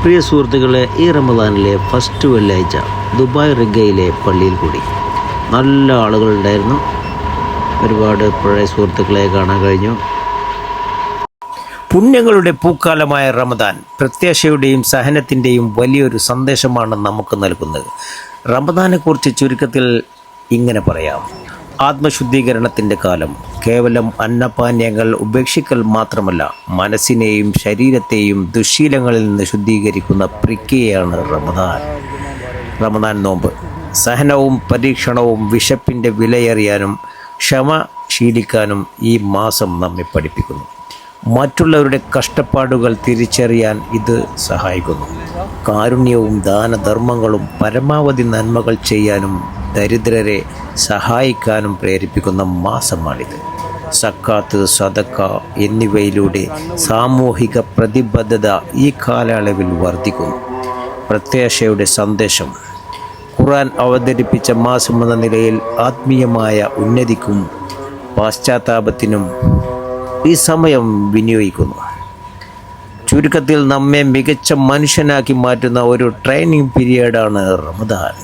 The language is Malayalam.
പ്രിയ സുഹൃത്തുക്കളെ, ഈ റമദാനിലെ ഫസ്റ്റ് വെള്ളിയാഴ്ച ദുബായ് റിഗയിലെ പള്ളിയിൽ കൂടി നല്ല ആളുകളുണ്ടായിരുന്നു. ഒരുപാട് പഴയ സുഹൃത്തുക്കളെ കാണാൻ കഴിഞ്ഞു. പുണ്യങ്ങളുടെ പൂക്കാലമായ റമദാൻ പ്രത്യാശയുടെയും സഹനത്തിൻ്റെയും വലിയൊരു സന്ദേശമാണ് നമുക്ക് നൽകുന്നത്. റമദാനെക്കുറിച്ച് ചുരുക്കത്തിൽ ഇങ്ങനെ പറയാം: ആത്മശുദ്ധീകരണത്തിൻ്റെ കാലം. കേവലം അന്നപാനീയങ്ങൾ ഉപേക്ഷിക്കൽ മാത്രമല്ല, മനസ്സിനെയും ശരീരത്തെയും ദുശ്ശീലങ്ങളിൽ നിന്ന് ശുദ്ധീകരിക്കുന്ന പ്രക്രിയയാണ് റമദാൻ നോമ്പ്. സഹനവും പരീക്ഷണവും വിശപ്പിൻ്റെ വിലയറിയാനും ക്ഷമ ശീലിക്കാനും ഈ മാസം നമ്മെ പഠിപ്പിക്കുന്നു. മറ്റുള്ളവരുടെ കഷ്ടപ്പാടുകൾ തിരിച്ചറിയാൻ ഇത് സഹായിക്കുന്നു. കാരുണ്യവും ദാനധർമ്മങ്ങളും പരമാവധി നന്മകൾ ചെയ്യാനും ദരിദ്രരെ സഹായിക്കാനും പ്രേരിപ്പിക്കുന്ന മാസമാണിത്. സക്കാത്ത്, സദക്ക എന്നിവയിലൂടെ സാമൂഹിക പ്രതിബദ്ധത ഈ കാലയളവിൽ വർദ്ധിക്കുന്നു. പ്രത്യാശയുടെ സന്ദേശം. ഖുർആൻ അവതരിപ്പിച്ച മാസമെന്ന നിലയിൽ ആത്മീയമായ ഉന്നതിക്കും പാശ്ചാത്താപത്തിനും ഈ സമയം വിനിയോഗിക്കുന്നു. ചുരുക്കത്തിൽ നമ്മെ മികച്ച മനുഷ്യനാക്കി മാറ്റുന്ന ഒരു ട്രെയിനിങ് പീരിയഡാണ് റമദാൻ.